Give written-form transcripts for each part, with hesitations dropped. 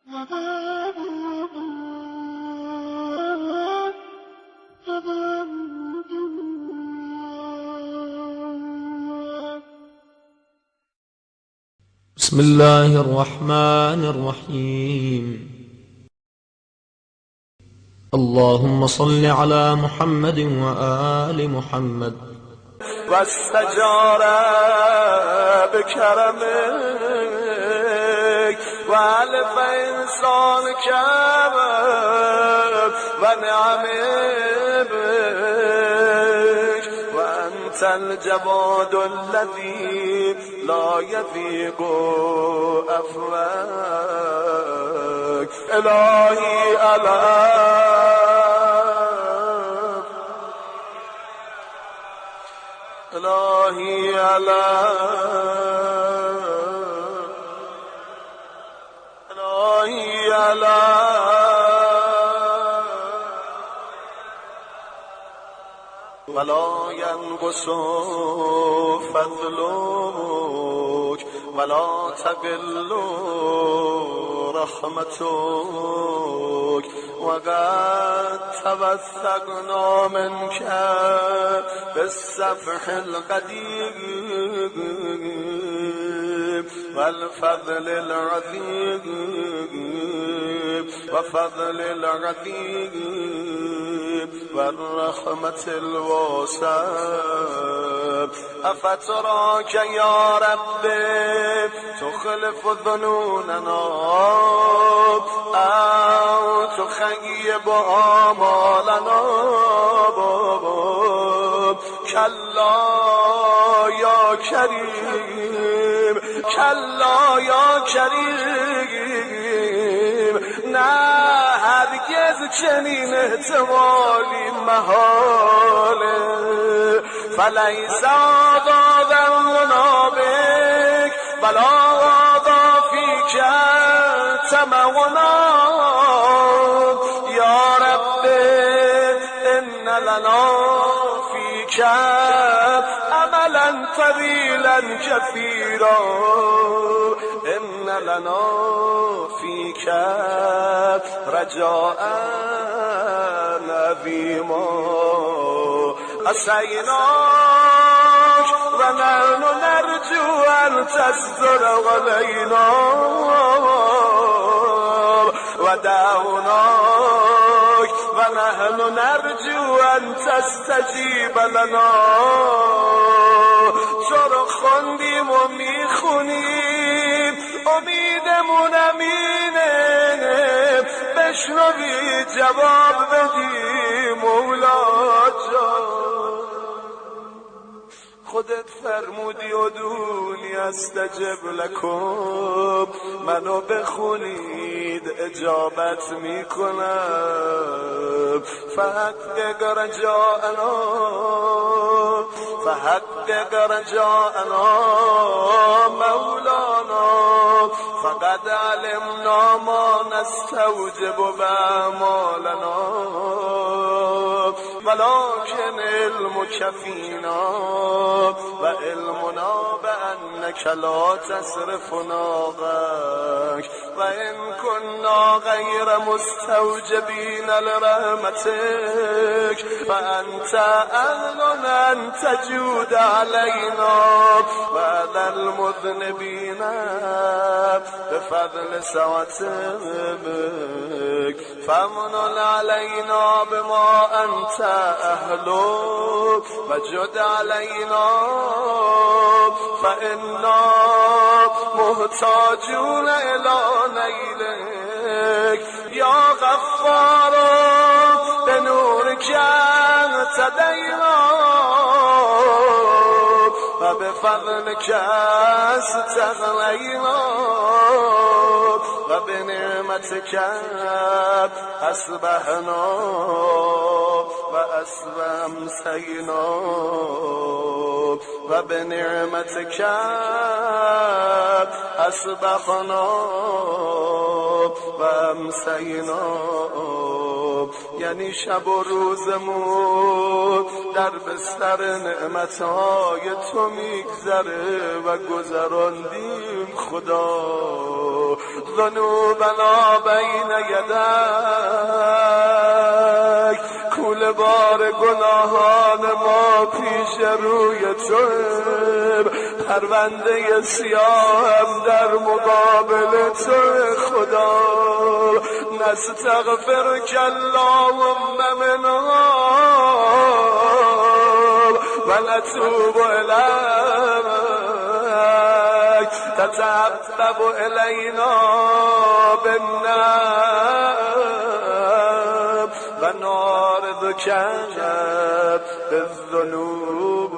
بسم الله الرحمن الرحيم. اللهم صل على محمد وآل محمد. واستجار بكرمك وألف إنسان كرم ونعم بك وأنت الجواد الذي لا يضيق أفواك. إلهي إلهي ولا ينقص فضلك ولا تقل رحمتك وقد توثقنا منك بالسفح القديم والفضل العظيم وفضل العظيم والرحمة الواسعة. أفتراك يا ربي تخلف ظنوننا أو تخيب آمالنا؟ كلا يا كريم كلا يا كريم نه هرگز چنین احتمالی محاله. فلیس آدادنا بک بلا آدا فیک تمعنا یا رب ان لنا فیک عملا طویلا کثیرا ان لنا فیک رجاء عظیما. عصیناک و نحن نرجو ان تصدر علینا و دعوناک و نحن نرجو ان تستجیب لنا. تو رو خوندیم و میخونیم امیدمون امینه بشنوی جواب بدی مولا جان. خودت فرمودی ادعونی استجب لکم منو بخونید اجابت میکنم. فحقق رجاءنا فحقق رجاءنا مولانا فقد علمنا ما نستوجب بأعمالنا ولكن علمك فينا وعلمنا بأنك لا تصرف ناغك وإن كنا غير مستوجبين لرحمتك فأنت أهل أن تجود علينا وعلى المذنبين بفضل سعتك. فمن علينا بما أنت أهله وجد علينا فإنا محتاجون إلى نيلك يا غفار بنورك اهتدينا وبفضلك استغنينا وبنعمتك أصبحنا وأمسينا وبنعمتك أصبحنا وأمسينا. یعنی شب و روزمون در بستر نعمتهای تو میگذره و گذراندیم خدا ذنوبنا بین یدیک کول بار گناهان ما پیش روی تو پرونده سیاهم در مقابل تو خدا نستغفرک اللهم منها و نتوب الیک تتعبب الینا بالنعم و نعرضک بالذنوب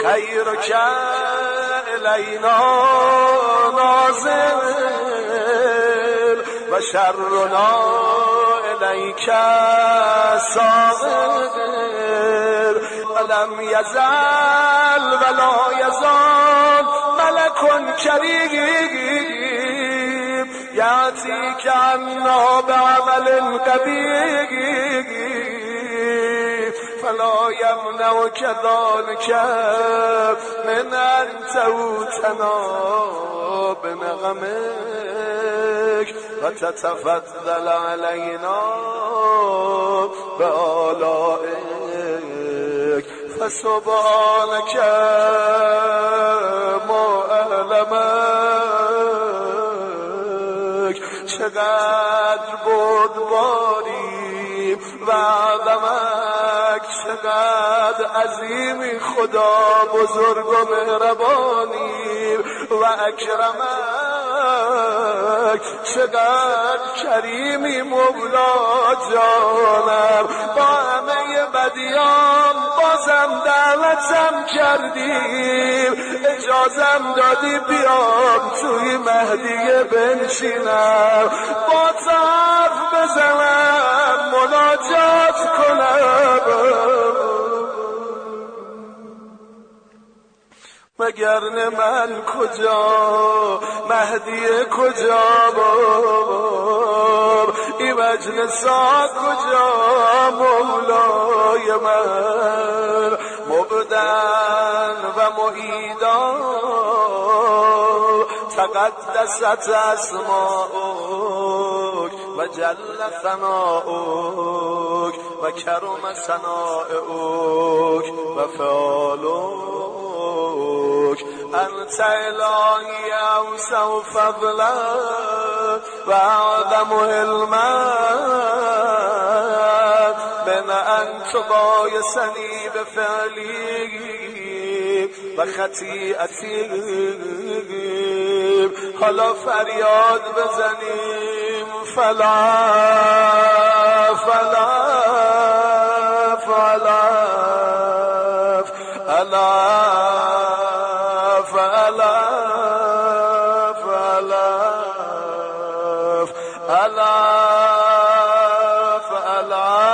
خیرک الینا نازل و شرنا الیک صاغر ولم یزل ولا یزال ملک کریم یأتیک عنا بعمل قبیح فلا یمنعک ذلک من ان تعوتنا بنغمک و تتفضل علینا بآلائک فسبحانک ما اعلمک چقدر بردباری و عظمک چقدر عظیمی خدا بزرگ و مهربانی و اکرمک چقدر کریمی مولا جانم با همه بدیام بازم دعوتم کردیم اجازم دادی بیام توی مهدیه بنشینم با تو حرف بزنم مناجات کنم مگرنه من کجا مهدی کجا این مجلسا کجا مولای من مبدن و معیدان تقدست اسماؤک و جل ثناؤک و کرم ثناؤک و فعالک انت الهی اوسع فضلا و اعظم علما من ان تقایسنی بفعلی و خطیئتی حالا فریاد بزنیم فلا فلا فلا فلا فلا فلا فلا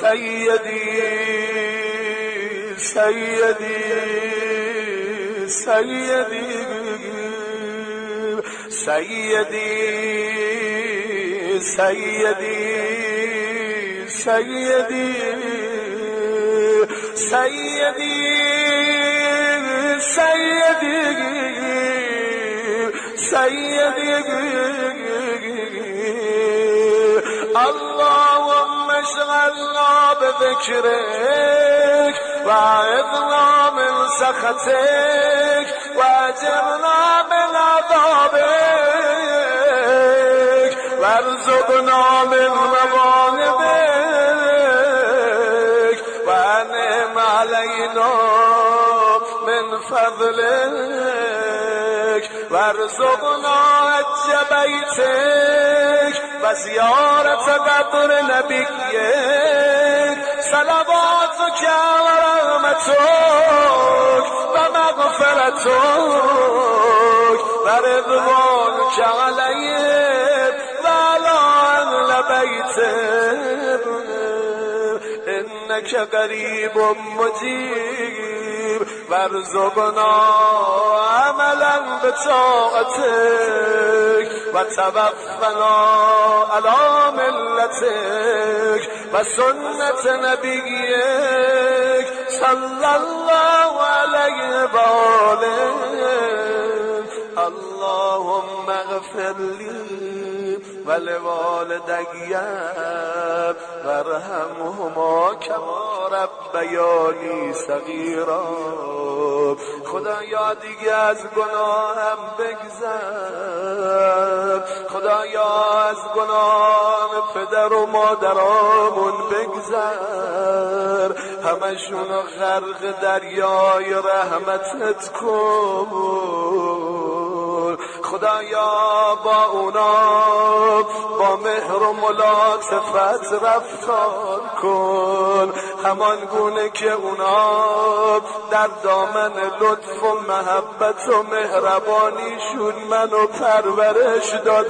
سيدي سيدي سيدي سيدي سيدي سيدي سيدي سيدي اللهم اشغلنا بذكرك وأعذنا من سخطك وأجرنا من عذابك وارزقنا من مغانبك وأنعم علينا من فضلك وارزقنا حج بيتك وزيارة قبر نبيك صلواتك ورحمتك ومغفرتك ورضوانك عليهم وعلى أهل بيتك إنك قريب مجيب وارزقنا عملا بطاعتك و توفنا علی ملتک و سنت نبیک صلی الله علیه و آله. اللهم اغفر لی ولوالدی وارحمهما کما ربیانی صغیرا. خدایا دیگه از گناهم بگذر، خدایا از گناه پدر و مادرامون بگذر، همشونو غرق دریای رحمتت کن. خدایا با اونا با مهر و ملاطفت رفتار کن، همان گونه که اونا در دامن لطف و محبت و مهربانیشون منو پرورش دادن.